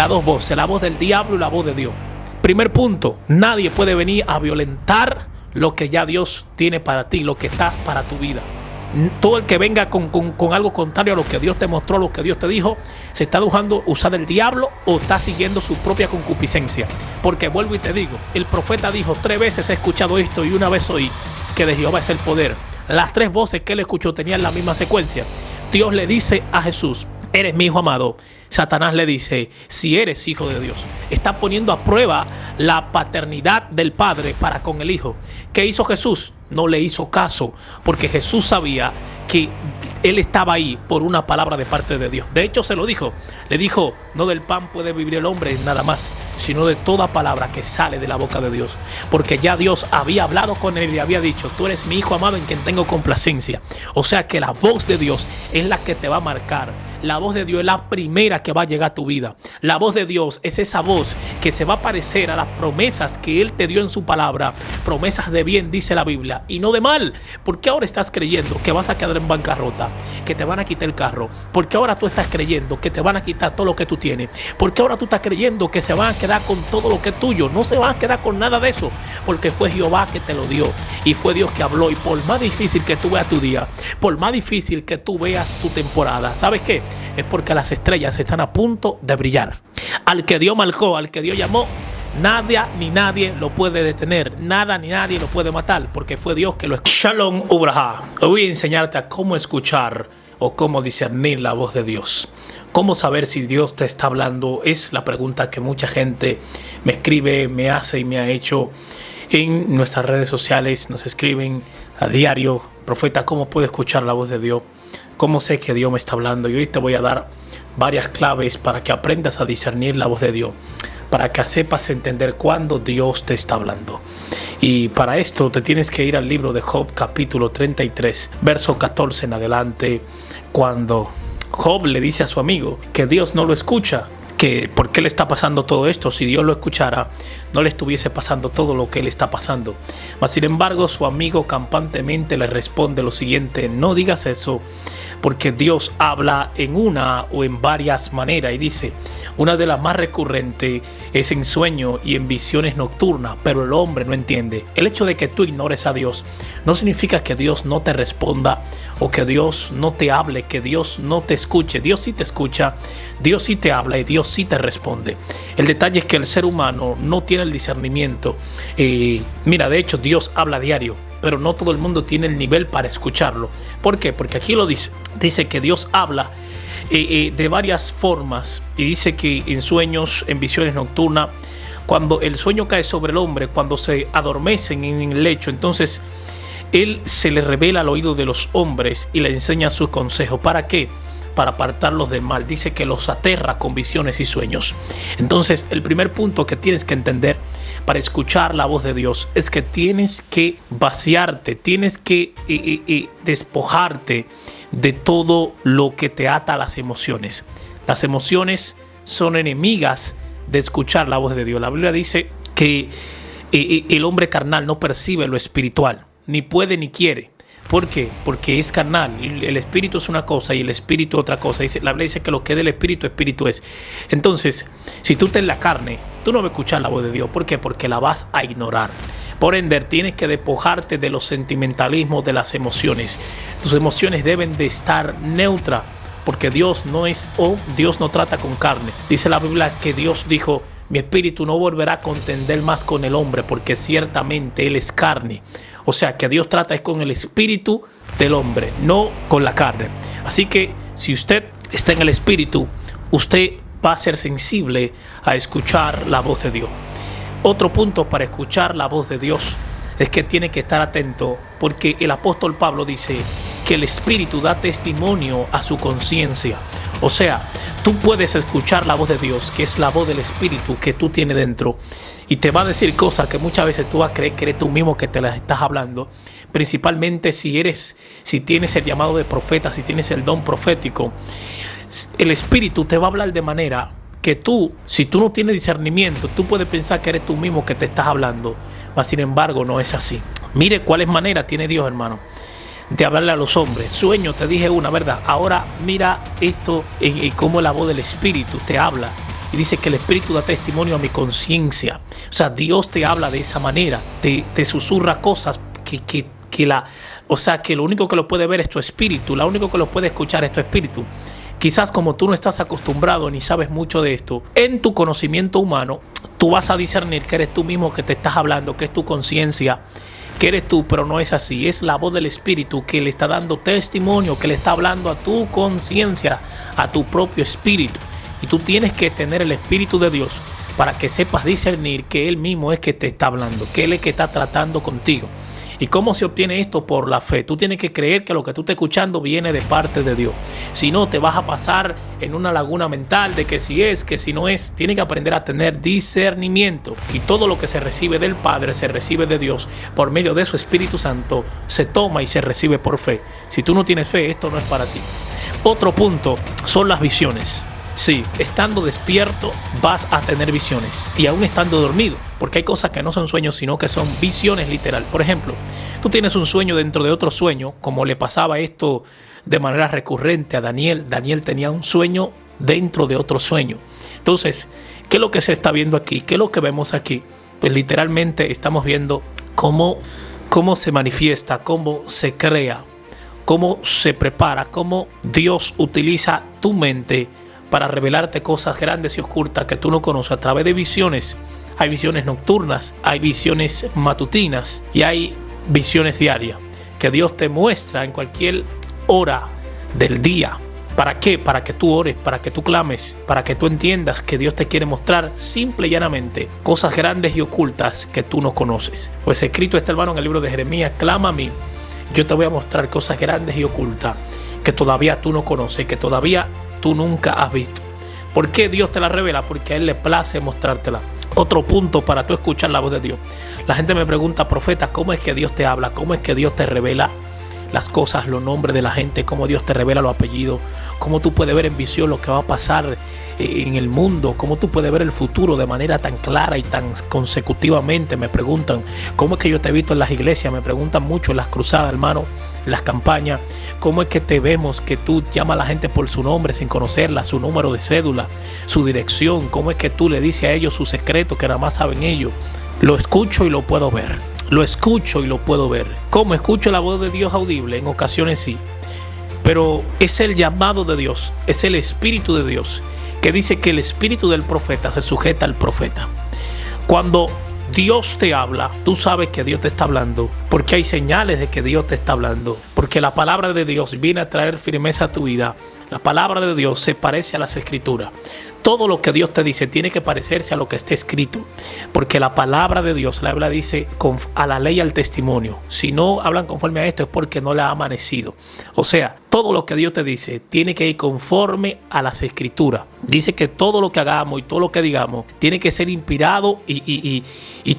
Las dos voces, la voz del diablo y la voz de Dios. Primer punto, nadie puede venir a violentar lo que ya Dios tiene para ti, lo que está para tu vida. Todo el que venga con algo contrario a lo que Dios te mostró, a lo que Dios te dijo, se está dejando usar del diablo o está siguiendo su propia concupiscencia. Porque vuelvo y te digo, el profeta dijo 3 veces he escuchado esto y una vez oí que de Jehová es el poder. Las 3 voces que él escuchó tenían la misma secuencia. Dios le dice a Jesús, eres mi hijo amado. Satanás le dice, si eres hijo de Dios. Está poniendo a prueba la paternidad del Padre para con el Hijo. ¿Qué hizo Jesús? No le hizo caso, porque Jesús sabía que él estaba ahí por una palabra de parte de Dios. De hecho se lo dijo, le dijo, no del pan puede vivir el hombre nada más, sino de toda palabra que sale de la boca de Dios. Porque ya Dios había hablado con él y le había dicho, tú eres mi hijo amado en quien tengo complacencia. O sea que la voz de Dios es la que te va a marcar. La voz de Dios es la primera que va a llegar a tu vida. La voz de Dios es esa voz que se va a parecer a las promesas que Él te dio en su palabra. Promesas de bien, dice la Biblia, y no de mal. Porque ahora estás creyendo que vas a quedar en bancarrota, que te van a quitar el carro. Porque ahora tú estás creyendo que te van a quitar todo lo que tú tienes. Porque ahora tú estás creyendo que se van a quedar con todo lo que es tuyo. No se van a quedar con nada de eso, porque fue Jehová que te lo dio. Y fue Dios que habló. Y por más difícil que tú veas tu día, por más difícil que tú veas tu temporada, ¿sabes qué? Es porque las estrellas están a punto de brillar. Al que Dios marcó, al que Dios llamó, nada ni nadie lo puede detener. Nada ni nadie lo puede matar, porque fue Dios que lo escuchó. Shalom Ubraha. Hoy voy a enseñarte a cómo escuchar o cómo discernir la voz de Dios. ¿Cómo saber si Dios te está hablando? Es la pregunta que mucha gente me escribe, me hace y me ha hecho en nuestras redes sociales. Nos escriben a diario, profeta, ¿cómo puedo escuchar la voz de Dios? ¿Cómo sé que Dios me está hablando? Y hoy te voy a dar varias claves para que aprendas a discernir la voz de Dios, para que sepas entender cuándo Dios te está hablando. Y para esto te tienes que ir al libro de Job, capítulo 33, verso 14 en adelante, cuando Job le dice a su amigo que Dios no lo escucha, que por qué le está pasando todo esto. Si Dios lo escuchara, no le estuviese pasando todo lo que él está pasando. Mas sin embargo, su amigo campantemente le responde lo siguiente: no digas eso, porque Dios habla en una o en varias maneras. Y dice, una de las más recurrentes es en sueño y en visiones nocturnas, pero el hombre no entiende. El hecho de que tú ignores a Dios no significa que Dios no te responda o que Dios no te hable, que Dios no te escuche. Dios sí te escucha, Dios sí te habla y Dios sí te responde. El detalle es que el ser humano no tiene el discernimiento. Mira, de hecho Dios habla a diario, pero no todo el mundo tiene el nivel para escucharlo. ¿Por qué? Porque aquí lo dice. Dice que Dios habla de varias formas, y dice que en sueños, en visiones nocturnas, cuando el sueño cae sobre el hombre, cuando se adormecen en el lecho, entonces Él se le revela al oído de los hombres y le enseña sus consejos. ¿Para qué? Para apartarlos del mal. Dice que los aterra con visiones y sueños. Entonces, el primer punto que tienes que entender para escuchar la voz de Dios es que tienes que vaciarte, tienes que despojarte de todo lo que te ata a las emociones. Las emociones son enemigas de escuchar la voz de Dios. La Biblia dice que el hombre carnal no percibe lo espiritual, ni puede ni quiere. ¿Por qué? Porque es carnal. El espíritu es una cosa y el espíritu otra cosa. La Biblia dice que lo que es del espíritu, espíritu es. Entonces, si tú estás en la carne, tú no vas a escuchar la voz de Dios. ¿Por qué? Porque la vas a ignorar. Por ende, tienes que despojarte de los sentimentalismos, de las emociones. Tus emociones deben de estar neutras, porque Dios no trata con carne. Dice la Biblia que Dios dijo: mi espíritu no volverá a contender más con el hombre, porque ciertamente él es carne. O sea que Dios trata es con el espíritu del hombre, no con la carne. Así que si usted está en el espíritu, usted va a ser sensible a escuchar la voz de Dios. Otro punto para escuchar la voz de Dios es que tiene que estar atento, porque el apóstol Pablo dice que el espíritu da testimonio a su conciencia. O sea, tú puedes escuchar la voz de Dios, que es la voz del espíritu que tú tienes dentro, y te va a decir cosas que muchas veces tú vas a creer que eres tú mismo que te las estás hablando. Principalmente si tienes el llamado de profeta, si tienes el don profético, el espíritu te va a hablar de manera que tú, si tú no tienes discernimiento, tú puedes pensar que eres tú mismo que te estás hablando, mas sin embargo no es así. Mire cuáles maneras tiene Dios, hermano, de hablarle a los hombres. Sueño, te dije una, ¿verdad? Ahora mira esto, cómo la voz del espíritu te habla. Y dice que el Espíritu da testimonio a mi conciencia. O sea, Dios te habla de esa manera, te susurra cosas o sea, que lo único que lo puede ver es tu espíritu, lo único que lo puede escuchar es tu espíritu. Quizás como tú no estás acostumbrado ni sabes mucho de esto, en tu conocimiento humano, tú vas a discernir que eres tú mismo que te estás hablando, que es tu conciencia, que eres tú, pero no es así. Es la voz del Espíritu que le está dando testimonio, que le está hablando a tu conciencia, a tu propio espíritu. Y tú tienes que tener el Espíritu de Dios para que sepas discernir que Él mismo es que te está hablando, que Él es que está tratando contigo. ¿Y cómo se obtiene esto? Por la fe. Tú tienes que creer que lo que tú estás escuchando viene de parte de Dios. Si no, te vas a pasar en una laguna mental de que si es, que si no es. Tienes que aprender a tener discernimiento. Y todo lo que se recibe del Padre se recibe de Dios. Por medio de su Espíritu Santo se toma y se recibe por fe. Si tú no tienes fe, esto no es para ti. Otro punto son las visiones. Sí, estando despierto vas a tener visiones y aún estando dormido, porque hay cosas que no son sueños sino que son visiones literal. Por ejemplo, tú tienes un sueño dentro de otro sueño, como le pasaba esto de manera recurrente a Daniel. Daniel tenía un sueño dentro de otro sueño. Entonces, ¿qué es lo que se está viendo aquí? ¿Qué es lo que vemos aquí? Pues literalmente estamos viendo cómo se manifiesta, cómo se crea, cómo se prepara, cómo Dios utiliza tu mente para revelarte cosas grandes y ocultas que tú no conoces a través de visiones. Hay visiones nocturnas, hay visiones matutinas y hay visiones diarias que Dios te muestra en cualquier hora del día. ¿Para qué? Para que tú ores, para que tú clames, para que tú entiendas que Dios te quiere mostrar simple y llanamente cosas grandes y ocultas que tú no conoces. Pues escrito está, hermano, en el libro de Jeremías: clama a mí, yo te voy a mostrar cosas grandes y ocultas que todavía tú no conoces, que todavía tú nunca has visto. ¿Por qué Dios te la revela? Porque a Él le place mostrártela. Otro punto para tú escuchar la voz de Dios. La gente me pregunta: profeta, ¿cómo es que Dios te habla? ¿Cómo es que Dios te revela las cosas, los nombres de la gente? ¿Cómo Dios te revela los apellidos? ¿Cómo tú puedes ver en visión lo que va a pasar en el mundo? ¿Cómo tú puedes ver el futuro de manera tan clara y tan consecutivamente? Me preguntan. ¿Cómo es que yo te he visto en las iglesias? Me preguntan mucho en las cruzadas, hermano, en las campañas. ¿Cómo es que te vemos que tú llamas a la gente por su nombre sin conocerla, su número de cédula, su dirección? ¿Cómo es que tú le dices a ellos sus secretos que nada más saben ellos? Lo escucho y lo puedo ver. Lo escucho y lo puedo ver. ¿Cómo escucho la voz de Dios audible? En ocasiones sí. Pero es el llamado de Dios, es el Espíritu de Dios, que dice que el espíritu del profeta se sujeta al profeta. Cuando Dios te habla, tú sabes que Dios te está hablando, porque hay señales de que Dios te está hablando, porque la palabra de Dios viene a traer firmeza a tu vida. La palabra de Dios se parece a las Escrituras. Todo lo que Dios te dice tiene que parecerse a lo que está escrito, porque la palabra de Dios, la Biblia dice, a la ley y al testimonio. Si no hablan conforme a esto es porque no le ha amanecido. O sea, todo lo que Dios te dice tiene que ir conforme a las Escrituras. Dice que todo lo que hagamos y todo lo que digamos tiene que ser inspirado y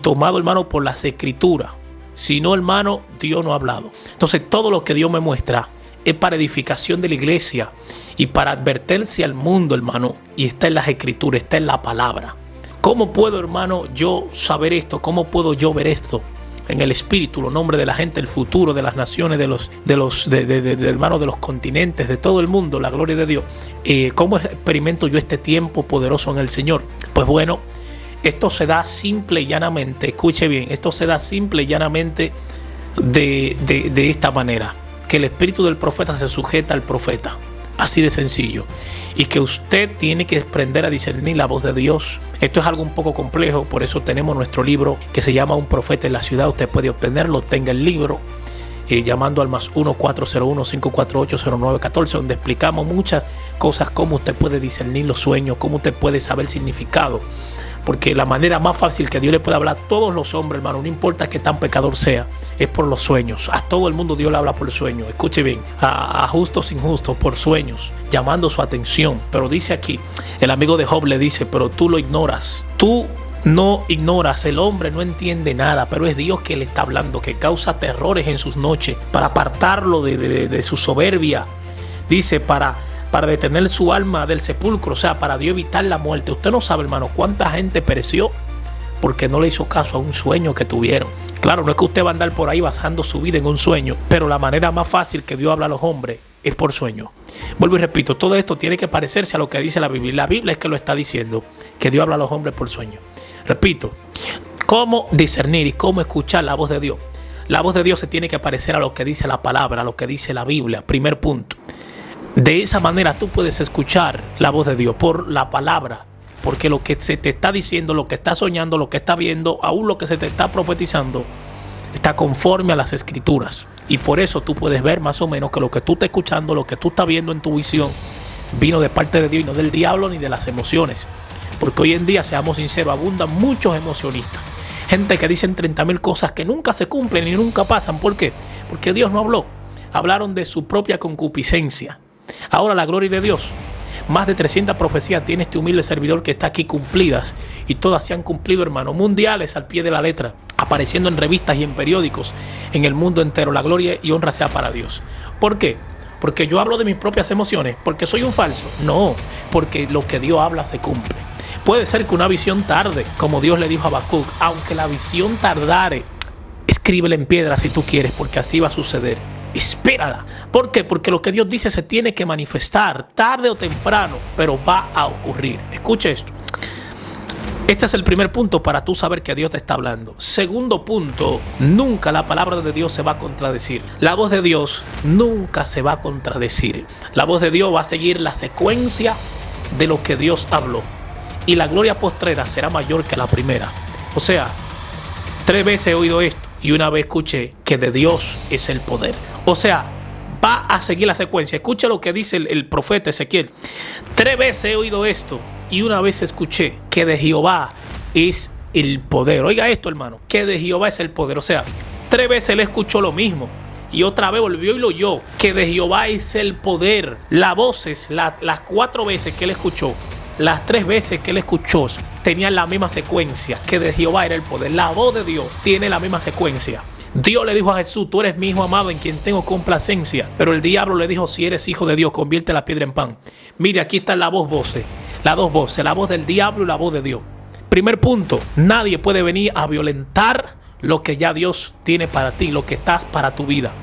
tomado, hermano, por las Escrituras. Si no, hermano, Dios no ha hablado. Entonces, todo lo que Dios me muestra es para edificación de la iglesia y para advertirse al mundo, hermano. Y está en las Escrituras, está en la palabra. ¿Cómo puedo, hermano, yo saber esto? ¿Cómo puedo yo ver esto? En el espíritu, los nombres de la gente, el futuro de las naciones, hermano, de los continentes, de todo el mundo, la gloria de Dios. ¿Cómo experimento yo este tiempo poderoso en el Señor? Pues bueno, esto se da simple y llanamente, escuche bien, esto se da simple y llanamente de esta manera, que el espíritu del profeta se sujeta al profeta, así de sencillo, y que usted tiene que aprender a discernir la voz de Dios. Esto es algo un poco complejo, por eso tenemos nuestro libro que se llama Un Profeta en la Ciudad. Usted puede obtenerlo, tenga el libro, llamando al +1 401 548 0914, donde explicamos muchas cosas, cómo usted puede discernir los sueños, cómo usted puede saber el significado. Porque la manera más fácil que Dios le puede hablar a todos los hombres, hermano, no importa qué tan pecador sea, es por los sueños. A todo el mundo Dios le habla por sueños. Escuche bien, a justos injustos por sueños, llamando su atención. Pero dice aquí, el amigo de Job le dice: pero tú lo ignoras. Tú no ignoras, el hombre no entiende nada, pero es Dios que le está hablando, que causa terrores en sus noches para apartarlo de su soberbia. Dice, para detener su alma del sepulcro, o sea, para Dios evitar la muerte. Usted no sabe, hermano, cuánta gente pereció porque no le hizo caso a un sueño que tuvieron. Claro, no es que usted va a andar por ahí basando su vida en un sueño, pero la manera más fácil que Dios habla a los hombres es por sueño. Vuelvo y repito, todo esto tiene que parecerse a lo que dice la Biblia. La Biblia es que lo está diciendo, que Dios habla a los hombres por sueño. Repito, ¿cómo discernir y cómo escuchar la voz de Dios? La voz de Dios se tiene que parecer a lo que dice la palabra, a lo que dice la Biblia. Primer punto. De esa manera tú puedes escuchar la voz de Dios por la palabra. Porque lo que se te está diciendo, lo que estás soñando, lo que estás viendo, aún lo que se te está profetizando, está conforme a las escrituras. Y por eso tú puedes ver más o menos que lo que tú estás escuchando, lo que tú estás viendo en tu visión, vino de parte de Dios y no del diablo ni de las emociones. Porque hoy en día, seamos sinceros, abundan muchos emocionistas. Gente que dicen 30,000 cosas que nunca se cumplen y nunca pasan. ¿Por qué? Porque Dios no habló. Hablaron de su propia concupiscencia. Ahora la gloria de Dios. Más de 300 profecías tiene este humilde servidor que está aquí cumplidas. Y todas se han cumplido, hermano. Mundiales al pie de la letra. Apareciendo en revistas y en periódicos en el mundo entero. La gloria y honra sea para Dios. ¿Por qué? Porque yo hablo de mis propias emociones. ¿Porque soy un falso? No. Porque lo que Dios habla se cumple. Puede ser que una visión tarde, como Dios le dijo a Habacuc. Aunque la visión tardare, escríbela en piedra si tú quieres, porque así va a suceder. Espérala. ¿Por qué? Porque lo que Dios dice se tiene que manifestar tarde o temprano, pero va a ocurrir. Escuche esto. Este es el primer punto para tú saber que Dios te está hablando. Segundo punto, nunca la palabra de Dios se va a contradecir. La voz de Dios nunca se va a contradecir. La voz de Dios va a seguir la secuencia de lo que Dios habló. Y la gloria postrera será mayor que la primera. O sea, 3 veces he oído esto y una vez escuché que de Dios es el poder. O sea, va a seguir la secuencia. Escucha lo que dice el profeta Ezequiel. 3 veces he oído esto y una vez escuché que de Jehová es el poder. Oiga esto, hermano, que de Jehová es el poder. O sea, 3 veces él escuchó lo mismo y otra vez volvió y lo oyó, que de Jehová es el poder. Las voces, las 4 veces que él escuchó, las 3 veces que él escuchó tenían la misma secuencia, que de Jehová era el poder. La voz de Dios tiene la misma secuencia. Dios le dijo a Jesús, tú eres mi hijo amado en quien tengo complacencia. Pero el diablo le dijo, si eres hijo de Dios, convierte la piedra en pan. Mire, aquí están las 2 voces, las 2 voces, la voz del diablo y la voz de Dios. Primer punto, nadie puede venir a violentar lo que ya Dios tiene para ti, lo que está para tu vida.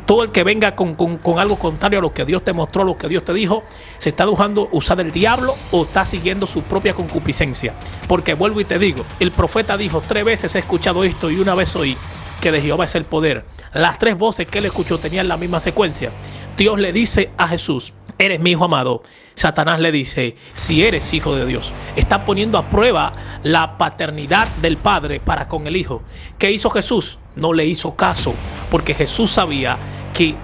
Todo el que venga con algo contrario a lo que Dios te mostró, lo que Dios te dijo, se está dejando usar el diablo o está siguiendo su propia concupiscencia. Porque vuelvo y te digo, el profeta dijo, 3 veces he escuchado esto y una vez oí que de Jehová es el poder. Las 3 voces que él escuchó tenían la misma secuencia. Dios le dice a Jesús, eres mi hijo amado. Satanás le dice, si eres hijo de Dios. Está poniendo a prueba la paternidad del Padre para con el Hijo. ¿Qué hizo Jesús? No le hizo caso, porque Jesús sabía que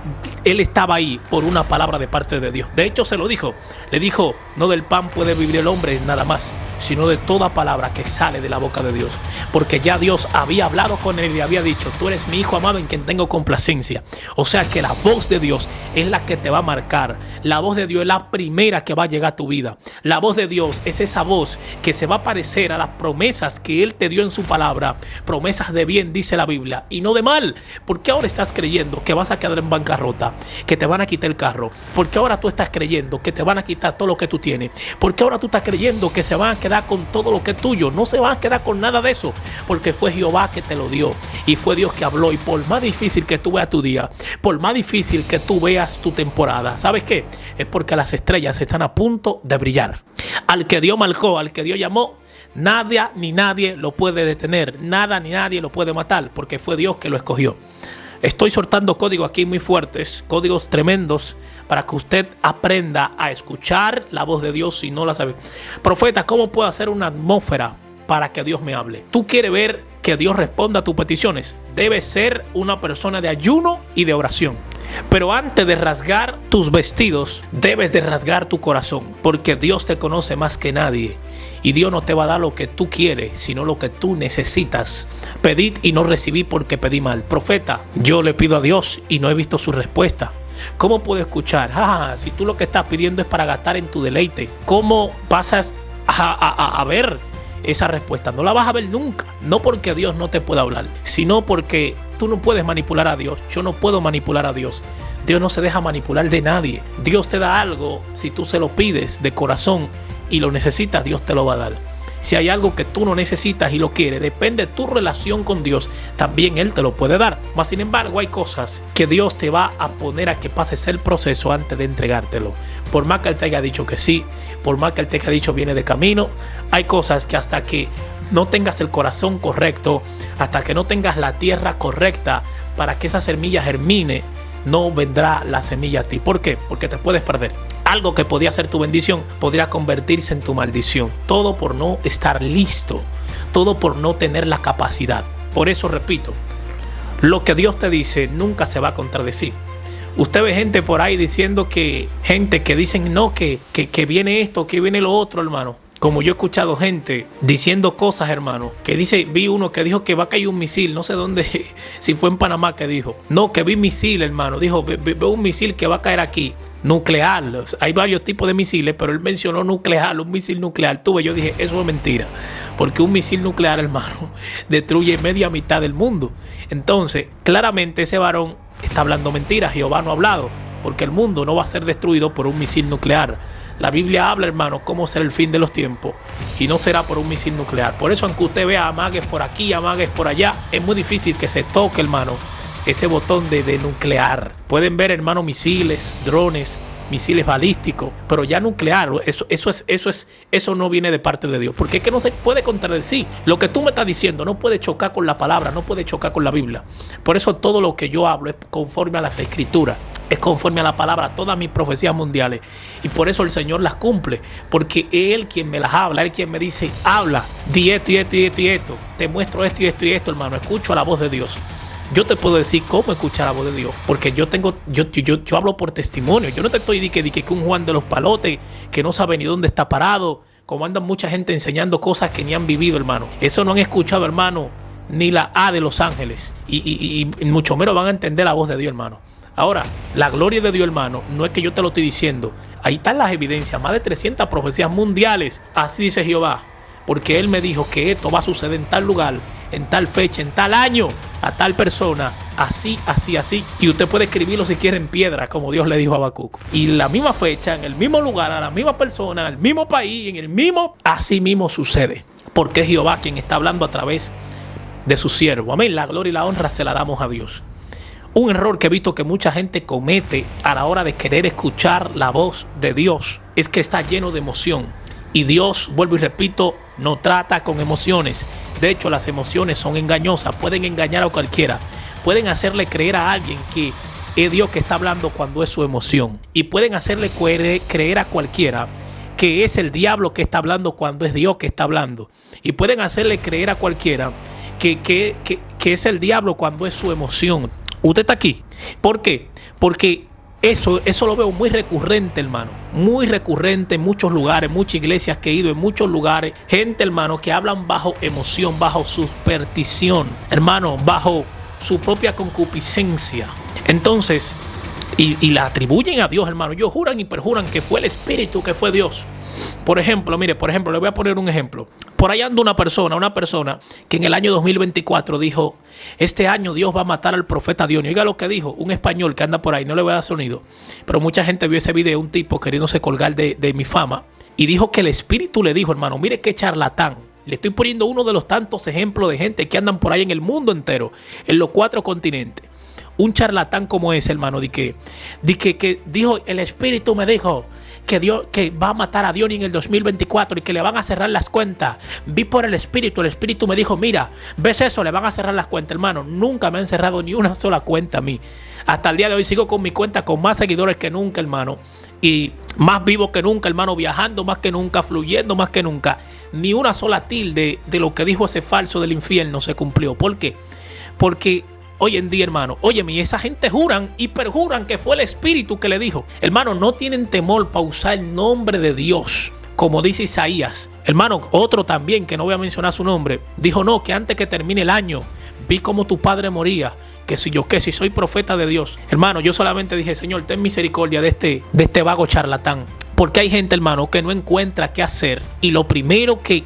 él estaba ahí por una palabra de parte de Dios. De hecho se lo dijo, le dijo, no del pan puede vivir el hombre nada más, sino de toda palabra que sale de la boca de Dios. Porque ya Dios había hablado con él y le había dicho, tú eres mi hijo amado en quien tengo complacencia. O sea que la voz de Dios es la que te va a marcar. La voz de Dios es la primera que va a llegar a tu vida. La voz de Dios es esa voz que se va a parecer a las promesas que él te dio en su palabra. Promesas de bien, dice la Biblia, y no de mal. Porque ahora estás creyendo que vas a quedar en bancarrota, que te van a quitar el carro. Porque ahora tú estás creyendo que te van a quitar todo lo que tú tienes. Porque ahora tú estás creyendo que se van a quedar con todo lo que es tuyo. No se van a quedar con nada de eso, porque fue Jehová que te lo dio y fue Dios que habló. Y por más difícil que tú veas tu día, por más difícil que tú veas tu temporada, ¿sabes qué? Es porque las estrellas están a punto de brillar. Al que Dios marcó, al que Dios llamó, nada ni nadie lo puede detener, nada ni nadie lo puede matar, porque fue Dios que lo escogió. Estoy soltando códigos aquí muy fuertes, códigos tremendos, para que usted aprenda a escuchar la voz de Dios si no la sabe. Profeta, ¿cómo puedo hacer una atmósfera para que Dios me hable? ¿Tú quieres ver que Dios responda a tus peticiones? Debes ser una persona de ayuno y de oración. Pero antes de rasgar tus vestidos, debes de rasgar tu corazón, porque Dios te conoce más que nadie. Y Dios no te va a dar lo que tú quieres, sino lo que tú necesitas. Pedid y no recibí porque pedí mal. Profeta, yo le pido a Dios y no he visto su respuesta. ¿Cómo puedo escuchar? Si tú lo que estás pidiendo es para gastar en tu deleite, ¿cómo pasas a ver esa respuesta? No la vas a ver nunca. No porque Dios no te pueda hablar, sino porque tú no puedes manipular a Dios. Yo no puedo manipular a Dios. Dios no se deja manipular de nadie. Dios te da algo si tú se lo pides de corazón y lo necesitas, Dios te lo va a dar. Si hay algo que tú no necesitas y lo quieres, depende de tu relación con Dios, también Él te lo puede dar. Mas sin embargo, hay cosas que Dios te va a poner a que pases el proceso antes de entregártelo. Por más que Él te haya dicho que sí, por más que Él te haya dicho viene de camino, hay cosas que hasta que no tengas el corazón correcto, hasta que no tengas la tierra correcta para que esa semilla germine, no vendrá la semilla a ti. ¿Por qué? Porque te puedes perder. Algo que podía ser tu bendición podría convertirse en tu maldición. Todo por no estar listo. Todo por no tener la capacidad. Por eso repito, lo que Dios te dice nunca se va a contradecir. Usted ve gente por ahí diciendo gente que dicen no, que viene esto, que viene lo otro, hermano. Como yo he escuchado gente diciendo cosas, hermano, que vi uno que dijo que va a caer un misil, no sé dónde, si fue en Panamá que dijo. No, que vi misil, hermano, dijo, veo un misil que va a caer aquí, nuclear. Hay varios tipos de misiles, pero él mencionó nuclear, un misil nuclear. Yo dije, eso es mentira, porque un misil nuclear, hermano, destruye media mitad del mundo. Entonces, claramente ese varón está hablando mentiras. Jehová no ha hablado, porque el mundo no va a ser destruido por un misil nuclear. La Biblia habla, hermano, cómo será el fin de los tiempos y no será por un misil nuclear. Por eso, aunque usted vea amagues por aquí, amagues por allá, es muy difícil que se toque, hermano, ese botón de nuclear. Pueden ver, hermano, misiles, drones, misiles balísticos, pero ya nuclear, eso no viene de parte de Dios, porque es que no se puede contradecir. Lo que tú me estás diciendo no puede chocar con la palabra, no puede chocar con la Biblia. Por eso todo lo que yo hablo es conforme a las Escrituras. Es conforme a la palabra, todas mis profecías mundiales. Y por eso el Señor las cumple. Porque es Él quien me las habla. Él quien me dice, habla, di esto y esto y esto y esto. Te muestro esto y esto y esto, hermano. Escucho a la voz de Dios. Yo te puedo decir cómo escuchar la voz de Dios. Porque yo hablo por testimonio. Yo no te estoy diciendo que un Juan de los Palotes, que no sabe ni dónde está parado. Como andan mucha gente enseñando cosas que ni han vivido, hermano. Eso no han escuchado, hermano, ni la A de Los Ángeles. Y mucho menos van a entender la voz de Dios, hermano. Ahora, la gloria de Dios, hermano, no es que yo te lo estoy diciendo. Ahí están las evidencias, más de 300 profecías mundiales. Así dice Jehová, porque Él me dijo que esto va a suceder en tal lugar, en tal fecha, en tal año, a tal persona, así, así, así. Y usted puede escribirlo si quiere en piedra, como Dios le dijo a Habacuc. Y la misma fecha, en el mismo lugar, a la misma persona, en el mismo país, en el mismo, así mismo sucede. Porque es Jehová quien está hablando a través de su siervo. Amén. La gloria y la honra se la damos a Dios. Un error que he visto que mucha gente comete a la hora de querer escuchar la voz de Dios es que está lleno de emoción. Y Dios, vuelvo y repito, no trata con emociones. De hecho, las emociones son engañosas, pueden engañar a cualquiera. Pueden hacerle creer a alguien que es Dios que está hablando cuando es su emoción. Y pueden hacerle creer a cualquiera que es el diablo que está hablando cuando es Dios que está hablando. Y pueden hacerle creer a cualquiera que es el diablo cuando es su emoción. Usted está aquí. ¿Por qué? Porque eso lo veo muy recurrente, hermano. Muy recurrente en muchos lugares, muchas iglesias que he ido, en muchos lugares. Gente, hermano, que hablan bajo emoción, bajo superstición, hermano, bajo su propia concupiscencia. Entonces, y la atribuyen a Dios, hermano. Ellos juran y perjuran que fue el Espíritu, que fue Dios. Por ejemplo, le voy a poner un ejemplo. Por ahí anda una persona que en el año 2024 dijo, este año Dios va a matar al profeta Dionio. Oiga lo que dijo, un español que anda por ahí, no le voy a dar sonido, pero mucha gente vio ese video, un tipo queriéndose colgar de mi fama, y dijo que el Espíritu le dijo, hermano, mire qué charlatán. Le estoy poniendo uno de los tantos ejemplos de gente que andan por ahí en el mundo entero, en los 4 continentes. Un charlatán como ese, hermano, que dijo, el Espíritu me dijo que Dios que va a matar a Dionio en el 2024 y que le van a cerrar las cuentas. Vi por el Espíritu me dijo, mira, ¿ves eso? Le van a cerrar las cuentas, hermano. Nunca me han cerrado ni una sola cuenta a mí. Hasta el día de hoy sigo con mi cuenta con más seguidores que nunca, hermano. Y más vivo que nunca, hermano, viajando más que nunca, fluyendo más que nunca. Ni una sola tilde de lo que dijo ese falso del infierno se cumplió. ¿Por qué? Porque hoy en día, hermano, óyeme, esa gente juran y perjuran que fue el Espíritu que le dijo. Hermano, no tienen temor para usar el nombre de Dios, como dice Isaías. Hermano, otro también, que no voy a mencionar su nombre, dijo, no, que antes que termine el año, vi como tu padre moría, que si soy profeta de Dios. Hermano, yo solamente dije, Señor, ten misericordia de este vago charlatán. Porque hay gente, hermano, que no encuentra qué hacer. Y lo primero que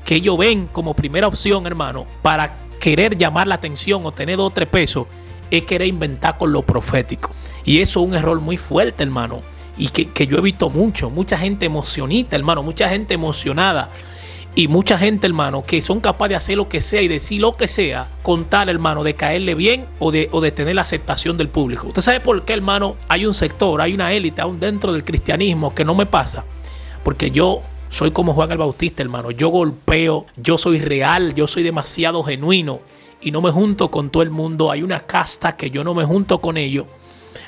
ellos ven como primera opción, hermano, para querer llamar la atención o tener 2 o 3 pesos, es querer inventar con lo profético. Y eso es un error muy fuerte, hermano. Y que yo he visto mucha gente emocionita, hermano, mucha gente emocionada. Y mucha gente, hermano, que son capaces de hacer lo que sea y decir lo que sea con tal, hermano, de caerle bien o de tener la aceptación del público. ¿Usted sabe por qué, hermano? Hay un sector, hay una élite aún dentro del cristianismo que no me pasa. Porque yo soy como Juan el Bautista, hermano. Yo golpeo, yo soy real, yo soy demasiado genuino y no me junto con todo el mundo. Hay una casta que yo no me junto con ellos.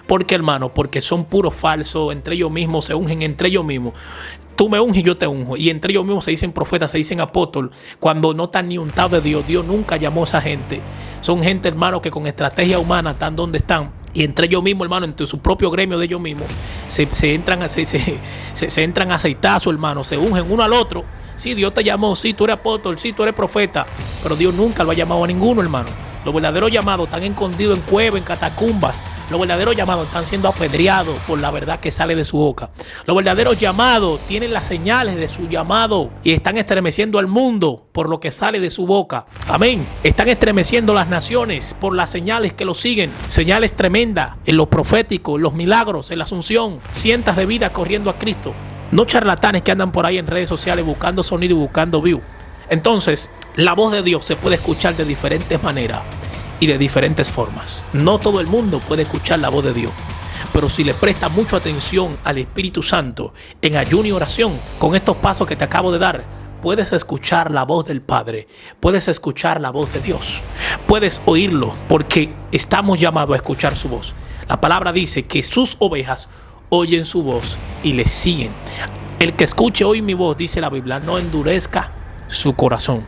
¿Por qué, hermano? Porque son puros falsos, entre ellos mismos se ungen entre ellos mismos. Tú me unges y yo te unjo. Y entre ellos mismos se dicen profetas, se dicen apóstoles. Cuando no están ni untados de Dios. Dios nunca llamó a esa gente. Son gente, hermano, que con estrategia humana están donde están. Y entre ellos mismos, hermano, entre su propio gremio de ellos mismos, se entran a aceitazos, hermano. Se ungen uno al otro. Sí, Dios te llamó. Sí, tú eres apóstol. Sí, tú eres profeta. Pero Dios nunca lo ha llamado a ninguno, hermano. Los verdaderos llamados están escondidos en cuevas, en catacumbas. Los verdaderos llamados están siendo apedreados por la verdad que sale de su boca. Los verdaderos llamados tienen las señales de su llamado y están estremeciendo al mundo por lo que sale de su boca. Amén. Están estremeciendo las naciones por las señales que lo siguen. Señales tremendas en lo profético, en los milagros, en la asunción. Cientos de vidas corriendo a Cristo. No charlatanes que andan por ahí en redes sociales buscando sonido y buscando view. Entonces, la voz de Dios se puede escuchar de diferentes maneras y de diferentes formas. No todo el mundo puede escuchar la voz de Dios, pero si le prestas mucha atención al Espíritu Santo en ayuno y oración, con estos pasos que te acabo de dar, puedes escuchar la voz del Padre, puedes escuchar la voz de Dios, puedes oírlo, porque estamos llamados a escuchar su voz. La palabra dice que sus ovejas oyen su voz y le siguen. El que escuche hoy mi voz, dice la Biblia, no endurezca su corazón.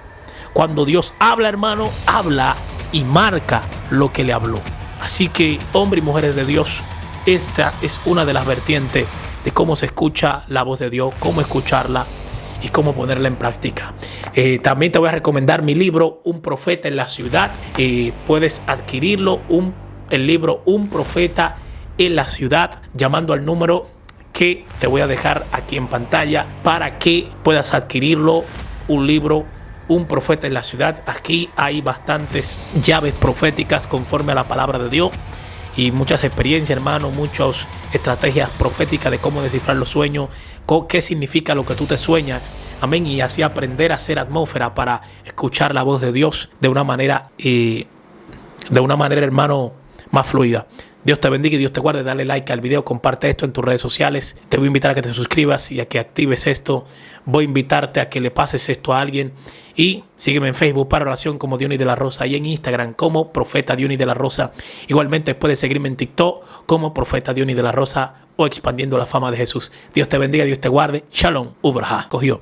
Cuando Dios habla, hermano, habla y marca lo que le habló. Así que, hombres y mujeres de Dios, esta es una de las vertientes de cómo se escucha la voz de Dios, cómo escucharla y cómo ponerla en práctica. También te voy a recomendar mi libro, Un Profeta en la Ciudad. Puedes adquirirlo, el libro Un Profeta en la Ciudad, llamando al número que te voy a dejar aquí en pantalla para que puedas adquirirlo. Un libro, Un Profeta en la Ciudad. Aquí hay bastantes llaves proféticas conforme a la palabra de Dios y muchas experiencias, hermano, muchas estrategias proféticas de cómo descifrar los sueños, qué significa lo que tú te sueñas. Amén. Y así aprender a hacer atmósfera para escuchar la voz de Dios de una manera, hermano, más fluida. Dios te bendiga y Dios te guarde. Dale like al video, comparte esto en tus redes sociales. Te voy a invitar a que te suscribas y a que actives esto. Voy a invitarte a que le pases esto a alguien. Y sígueme en Facebook para oración como Diony de la Rosa y en Instagram como Profeta Diony de la Rosa. Igualmente puedes seguirme en TikTok como Profeta Diony de la Rosa o Expandiendo la Fama de Jesús. Dios te bendiga, Dios te guarde. Shalom, Ubraja. Cogió.